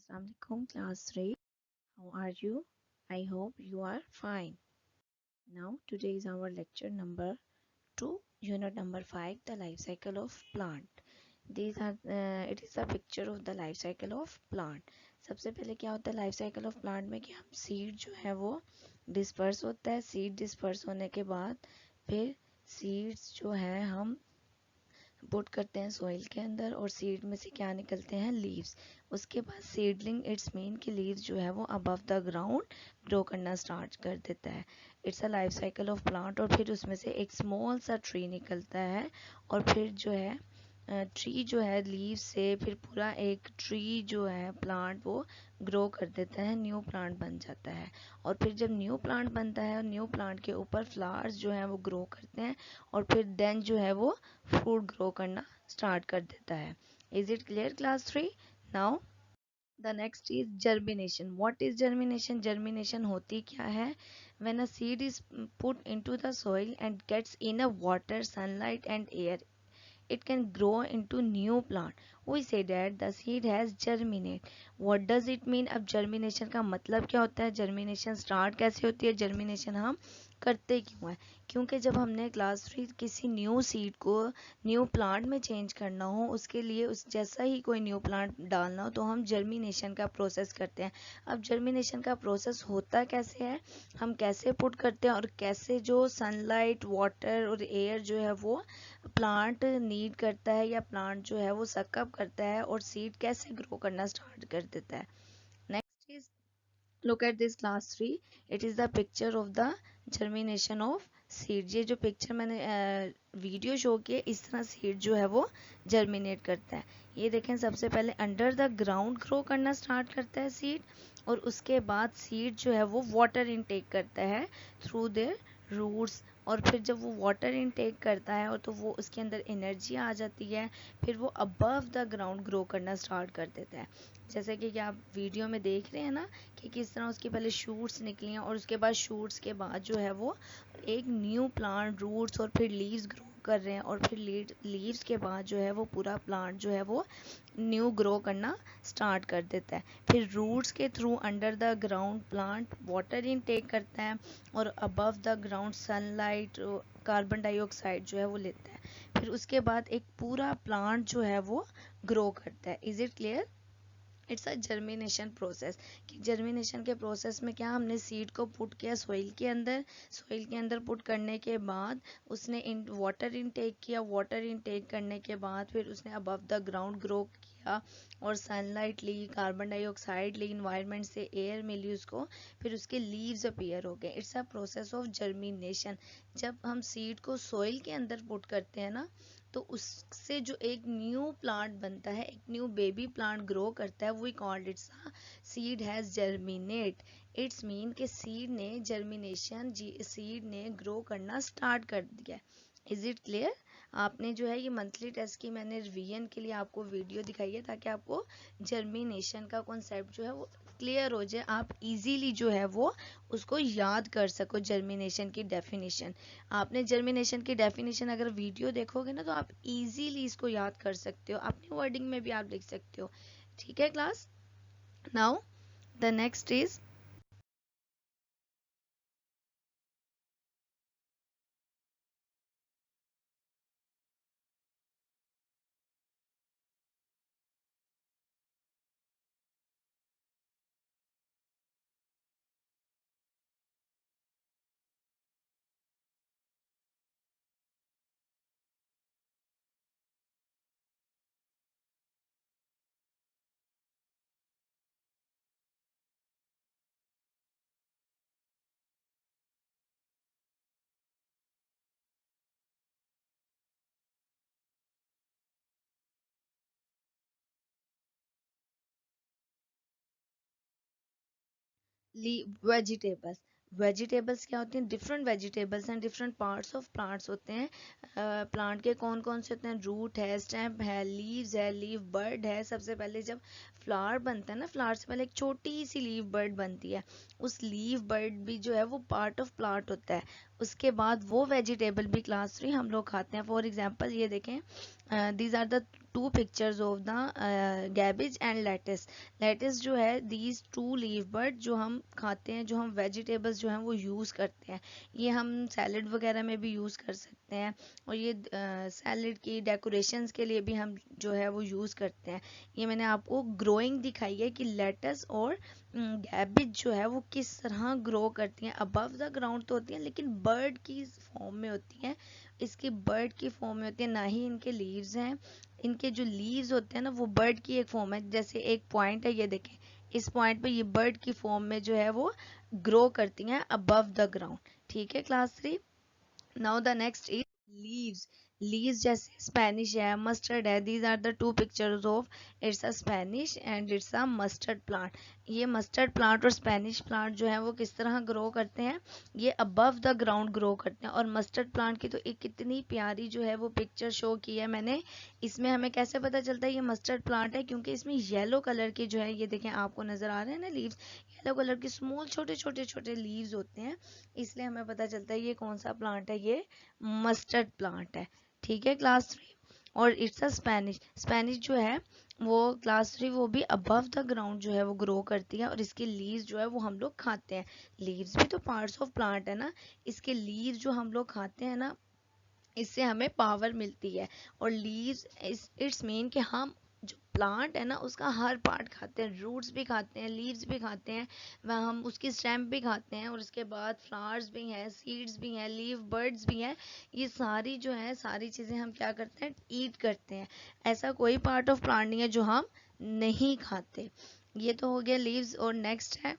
Assalamualaikum class 3. How are you? I hope you are fine. Now today is our lecture number 2, unit number 5, the life cycle of plant. It is a picture of the life cycle of plant. सबसे पहले क्या होता है life cycle of plant में कि हम seed जो है वो डिस्पर्स होता है। सीड डिस्पर्स होने के बाद फिर सीड्स जो है हम पुट करते हैं सॉइल के अंदर और सीड में से क्या निकलते हैं लीव्स। उसके बाद सीडलिंग इट्स मीन कि लीव्स जो है वो अबव द ग्राउंड ग्रो करना स्टार्ट कर देता है। It's a life cycle of plant. और फिर उसमें से एक स्मॉल सा ट्री निकलता है और फिर जो है ट्री जो है लीव से फिर पूरा एक ट्री जो है प्लांट वो ग्रो कर देता है, न्यू प्लांट बन जाता है। और फिर जब न्यू प्लांट बनता है और न्यू प्लांट के ऊपर फ्लावर्स जो है वो ग्रो करते हैं और फिर देन जो है वो फ्रूट ग्रो करना स्टार्ट कर देता है। Is it clear class 3? Now the next is germination. What is germination? Germination होती क्या है? When a seed is put into the soil and gets in a water, sunlight and air, it can grow into new plant. We say that the seed has germinate. What does it mean? अब germination का मतलब क्या होता है? germination start कैसे होती है? germination हम करते क्यों है? क्योंकि जब हमने क्लास 3 किसी न्यू सीड को न्यू प्लांट में चेंज करना हो, उसके लिए उस जैसा ही कोई न्यू प्लांट डालना हो तो हम जर्मिनेशन का प्रोसेस करते हैं। अब जर्मिनेशन का प्रोसेस होता कैसे है, हम कैसे पुट करते हैं और कैसे जो सनलाइट, वाटर और एयर जो है वो प्लांट नीड करता है या प्लांट जो है वो सकअप करता है और सीड कैसे ग्रो करना स्टार्ट कर देता है। Next is look at this class 3. It is the picture of the germination of seed. ये जो पिक्चर मैंने वीडियो शो किया इस तरह सीड जो है वो जर्मिनेट करता है। ये देखें, सबसे पहले अंडर द ग्राउंड ग्रो करना स्टार्ट करता है सीड और उसके बाद सीड जो है वो वाटर इनटेक करता है थ्रू देयर रूट्स। और फिर जब वो वाटर इनटेक करता है और तो वो उसके अंदर एनर्जी आ जाती है, फिर वो अबव द ग्राउंड ग्रो करना स्टार्ट कर देता है। जैसे कि आप वीडियो में देख रहे हैं ना कि किस तरह उसके पहले शूट्स निकली हैं और उसके बाद शूट्स के बाद जो है वो एक न्यू प्लांट, रूट्स और फिर लीव्स ग्रो कर रहे हैं और फिर लीव्स के बाद जो है वो पूरा प्लांट जो है वो न्यू ग्रो करना स्टार्ट कर देता है। फिर रूट्स के through under the ground plant water intake करता है और above the ground sunlight, carbon dioxide जो है वो लेता है। फिर उसके बाद एक पूरा प्लांट जो है वो ग्रो करता है। Is it clear? It's a germination process. कि जर्मिनेशन के प्रोसेस में क्या, हमने सीड को पुट किया सॉइल के अंदर, सॉइल के अंदर पुट करने के बाद उसने वाटर इनटेक किया, वाटर इनटेक करने के बाद फिर उसने अबव द ग्राउंड ग्रो किया और सनलाइट ली, कार्बन डाइऑक्साइड ली, इन्वायरमेंट से एयर मिली उसको, फिर उसके लीव्स अपीयर हो गए। It's a process of germination. जब हम सीड को सॉइल के अंदर पुट करते हैं ना तो उससे जो एक न्यू प्लांट बनता है, एक न्यू बेबी प्लांट ग्रो करता है, we called its seed has germinate. It's mean के सीड ने जर्मिनेशन, सीड ने ग्रो करना स्टार्ट कर दिया। Is it clear? आपने जो है ये मंथली टेस्ट की मैंने रिवीजन के लिए आपको वीडियो दिखाई है ताकि आपको जर्मिनेशन का कॉन्सेप्ट जो है वो क्लियर हो जाए, आप इजीली जो है वो उसको याद कर सको। जर्मिनेशन की डेफिनेशन, आपने जर्मिनेशन की डेफिनेशन अगर वीडियो देखोगे ना तो आप इजीली इसको याद कर सकते हो, अपनी वर्डिंग में भी आप लिख सकते हो। ठीक है class? Now the next is vegetables. Vegetables क्या होते हैं? डिफरेंट वेजिटेबल्स हैं, डिफरेंट पार्ट्स ऑफ प्लांट्स होते हैं। प्लांट के कौन कौन से होते हैं? रूट है, स्टेम है, लीव्स है, लीव बर्ड है। सबसे पहले जब फ्लावर बनता है ना, फ्लावर से पहले एक छोटी सी लीव बर्ड बनती है, उस लीव बर्ड भी जो है वो पार्ट ऑफ प्लांट होता है। उसके बाद वो वेजिटेबल भी क्लास 3 हम लोग खाते हैं। फॉर एग्जाम्पल ये देखें, these are the two pictures of the cabbage and lettuce. Lettuce जो है these two leaf but जो हम खाते हैं, जो हम vegetables जो हैं वो यूज़ करते हैं, ये हम सैलड वगैरह में भी यूज़ कर सकते हैं, और ये सैलड की डेकोरेशंस के लिए भी हम जो है वो यूज़ करते हैं। ये मैंने आपको ग्रोइंग दिखाई है कि लेटस और कैबेज जो है वो किस तरह ग्रो करती हैं। अबव द ग्राउंड तो होती हैं लेकिन बर्ड की फॉर्म में होती हैं, इसकी बर्ड की फॉर्म में होती है, ना ही इनके लीव्स हैं। इनके जो लीव्स होते हैं ना वो बर्ड की एक फॉर्म है। जैसे एक पॉइंट है, ये देखें, इस पॉइंट पे ये बर्ड की फॉर्म में जो है वो ग्रो करती हैं अबव द ग्राउंड। ठीक है class 3। Now the next is leaves. Leaves जैसे स्पेनिश है, मस्टर्ड है, these are the two pictures of it's a spinach and it's a mustard plant. ये मस्टर्ड प्लांट और स्पेनिश प्लांट जो है वो किस तरह ग्रो करते हैं, ये अबव द ग्राउंड ग्रो करते हैं। और मस्टर्ड प्लांट की तो एक कितनी प्यारी जो है वो पिक्चर शो की है मैंने। इसमें हमें कैसे पता चलता है ये मस्टर्ड प्लांट है, क्योंकि इसमें येलो कलर के जो है, ये देखें आपको नजर आ रहे हैं ना लीव्स, येलो कलर के स्मॉल छोटे छोटे छोटे लीव्स होते हैं, इसलिए हमें पता चलता है ये कौन सा प्लांट है, ये मस्टर्ड प्लांट है। ठीक है क्लास 3। और इट्स अ स्पेनिश। स्पेनिश जो है वो क्लास 3 वो भी अबव द ग्राउंड जो है वो ग्रो करती है, और इसके लीव्स जो है वो हम लोग खाते हैं। लीव्स भी तो पार्ट्स ऑफ प्लांट है ना, इसके लीव्स जो हम लोग खाते हैं ना, इससे हमें पावर मिलती है। और लीव्स इट्स मीन कि हम जो प्लांट है ना उसका हर पार्ट खाते हैं, रूट्स भी खाते हैं, लीव्स भी खाते हैं, वह हम उसकी स्टेम भी खाते हैं, और उसके बाद फ्लावर्स भी हैं, सीड्स भी हैं, लीव बर्ड्स भी हैं। ये सारी जो है सारी चीज़ें हम क्या करते हैं, ईट करते हैं। ऐसा कोई पार्ट ऑफ प्लांट नहीं है जो हम नहीं खाते। ये तो हो गया लीव्स। और नेक्स्ट है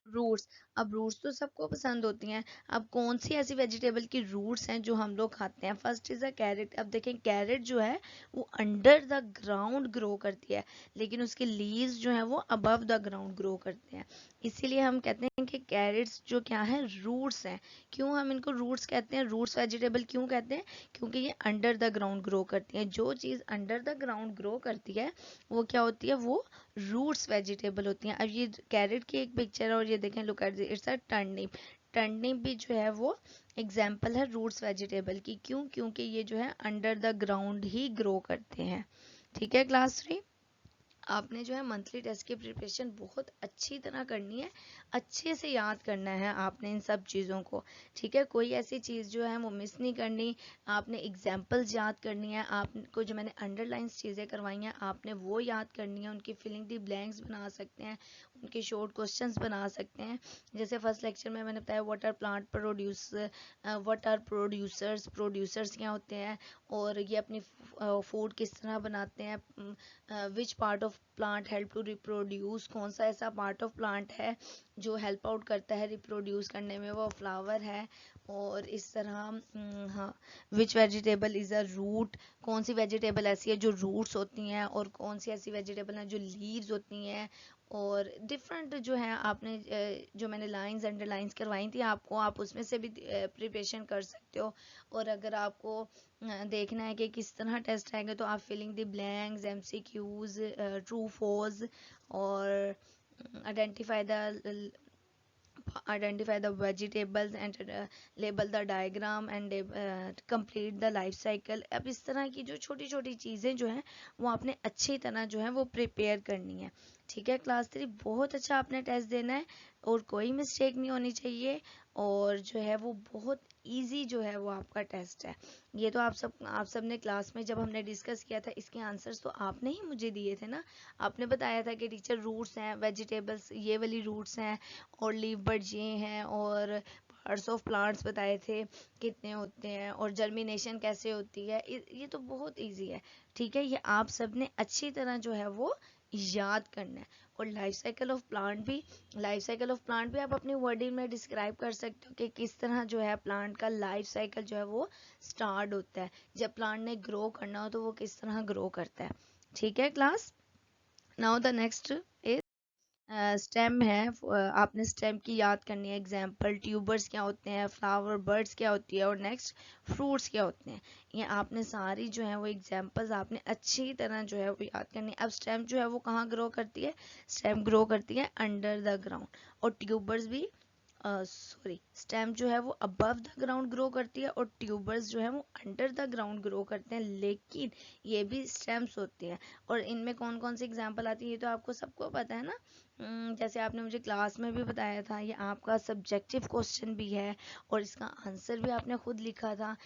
रूट्स। अब रूट्स तो सबको पसंद होती हैं। अब कौन सी ऐसी वेजिटेबल की रूट्स हैं जो हम लोग खाते हैं? First is a carrot. अब देखें कैरेट जो है वो अंडर द ग्राउंड ग्रो करती है, लेकिन उसके लीव्स जो है वो अबव द ग्राउंड ग्रो करते हैं। इसीलिए हम कहते हैं कि कैरेट्स जो क्या है, रूट्स हैं। क्यों हम इनको रूट्स कहते हैं, रूट्स वेजिटेबल क्यों कहते हैं? क्योंकि ये अंडर द ग्राउंड ग्रो करती हैं। जो चीज़ अंडर द ग्राउंड ग्रो करती है वो क्या होती है, वो रूट्स वेजिटेबल होती हैं। अब ये कैरेट की एक पिक्चर है, और ये देखें, look at this, it's a turnip. Turnip भी जो है वो एग्जाम्पल है रूट्स वेजिटेबल की। क्यों? क्योंकि ये जो है under the ground he grow करते हैं। ठीक है क्लास 3। आपने जो है मंथली टेस्ट की प्रिपरेशन बहुत अच्छी तरह करनी है, अच्छे से याद करना है आपने इन सब चीज़ों को। ठीक है, कोई ऐसी चीज़ जो है वो मिस नहीं करनी। आपने एग्जाम्पल्स याद करनी है, आपको जो मैंने अंडरलाइंस चीज़ें करवाई हैं आपने वो याद करनी है। उनकी फिलिंग दी ब्लैंक्स बना सकते हैं, उनके शॉर्ट क्वेश्चंस बना सकते हैं। जैसे फर्स्ट लेक्चर में मैंने बताया what are plant produce, what are producers, producers क्या होते हैं, और ये अपनी फूड किस तरह बनाते हैं, which part of plant help to reproduce, कौन सा ऐसा पार्ट ऑफ प्लांट है जो हेल्प आउट करता है रिप्रोड्यूस करने में, वो फ्लावर है। और इस तरह हाँ, which vegetable is a root, कौन सी वेजिटेबल ऐसी है जो रूट्स होती हैं, और कौन सी ऐसी वेजिटेबल हैं जो लीव्स होती हैं। और डिफरेंट जो है आपने जो मैंने लाइंस अंडरलाइंस करवाई थी आपको, आप उसमें से भी प्रिपरेशन कर सकते हो। और अगर आपको देखना है कि किस तरह टेस्ट आएगा तो आप filling the blanks, MCQs, true false, और identify the identify the vegetables and label the diagram and complete the life cycle। अब इस तरह की जो छोटी छोटी चीज़ें जो हैं वो आपने अच्छी तरह जो है वो प्रिपेयर करनी है। ठीक है क्लास 3, बहुत अच्छा आपने टेस्ट देना है, और कोई मिस्टेक नहीं होनी चाहिए, और जो है वो बहुत इजी जो है वो आपका टेस्ट है। ये तो आप सब ने क्लास में जब हमने डिस्कस किया था इसके आंसर्स तो आपने ही मुझे दिए थे ना। आपने बताया था कि टीचर रूट्स हैं, वेजिटेबल्स ये वाली रूट्स हैं, और लीव बर्ड्स ये हैं, और पार्ट्स ऑफ प्लांट्स बताए थे कितने होते हैं, और जर्मिनेशन कैसे होती है। ये तो बहुत इजी है। ठीक है, ये आप सब ने अच्छी तरह जो है वो याद करना है। और लाइफ साइकिल ऑफ प्लांट भी आप अपनी वर्डिंग में डिस्क्राइब कर सकते हो कि किस तरह जो है प्लांट का लाइफ साइकिल जो है वो स्टार्ट होता है। जब प्लांट ने ग्रो करना हो तो वो किस तरह ग्रो करता है। ठीक है class. Now the next is stem है। आपने स्टेम की याद करनी है। एग्जाम्पल ट्यूबर्स क्या होते हैं, फ्लावर बर्ड्स क्या होती है, और नेक्स्ट फ्रूट्स क्या होते हैं। ये आपने सारी जो है वो एग्जाम्पल्स आपने अच्छी तरह जो है वो याद करनी है। अब स्टेम जो है वो कहाँ ग्रो करती है, स्टेम ग्रो करती है अंडर द ग्राउंड, और ट्यूबर्स भी सॉरी, स्टेम जो है वो अबव द ग्राउंड ग्रो करती है और ट्यूबर्स जो है वो अंडर द ग्राउंड ग्रो करते हैं, लेकिन ये भी स्टेम्स होते हैं। और इनमें कौन कौन सी एग्जांपल आती है ये तो आपको सबको पता है ना। जैसे आपने मुझे क्लास में भी बताया था, ये आपका सब्जेक्टिव क्वेश्चन भी है और इसका आंसर भी आपने खुद लिखा था।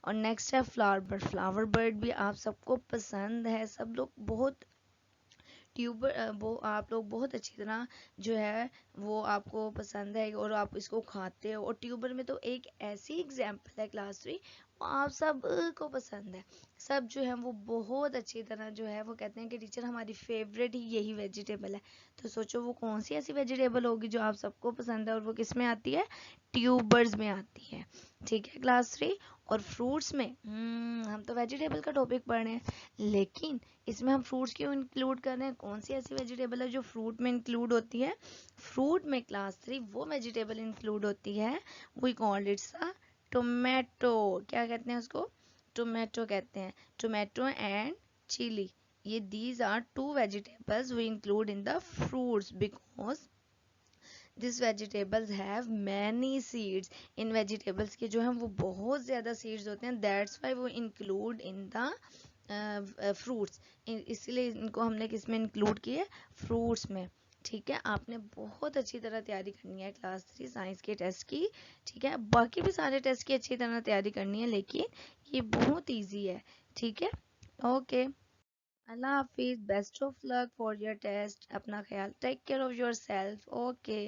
और नेक्स्ट है फ्लावर बर्ड। फ्लावर बर्ड भी आप सबको पसंद है, सब लोग बहुत ट्यूबर वो आप लोग बहुत अच्छी तरह जो है वो आपको पसंद है और आप इसको खाते हो। और ट्यूबर में तो एक ऐसी एग्जाम्पल है क्लास 3, वो आप सब को पसंद है। सब जो है वो बहुत अच्छी तरह जो है वो कहते हैं कि टीचर हमारी फेवरेट ही यही वेजिटेबल है। तो सोचो वो कौन सी ऐसी वेजिटेबल होगी जो आप सबको पसंद है और वो किस में आती है, ट्यूबर्स में आती है। ठीक है क्लास 3। और फ्रूट्स में हम तो वेजिटेबल का टॉपिक पढ़ रहे हैं, लेकिन इसमें हम फ्रूट्स क्यों इंक्लूड कर रहे हैं, कौन सी ऐसी वेजिटेबल है जो फ्रूट में इंक्लूड होती है। फ्रूट में क्लास 3 वो वेजिटेबल इंक्लूड होती है, we called it's a tomato. क्या कहते हैं उसको, टोमेटो कहते हैं। टोमेटो एंड चिली, ये these are two vegetables we include in the fruits because this vegetables have many seeds. इन वेजिटेबल्स के जो हैं वो बहुत ज़्यादा सीड्स होते हैं, दैट्स वाई वो इंक्लूड इन द फ्रूट्स। इसलिए इनको हमने किस में इंक्लूड किया, फ्रूट्स में। ठीक है, आपने बहुत अच्छी तरह तैयारी करनी है क्लास 3 साइंस के टेस्ट की। ठीक है, बाकी भी सारे टेस्ट की अच्छी तरह तैयारी करनी है, लेकिन ये बहुत ईजी है। ठीक है, ओके, अल्लाह हाफिज, best of luck for your test. अपना ख्याल, take care of yourself, okay.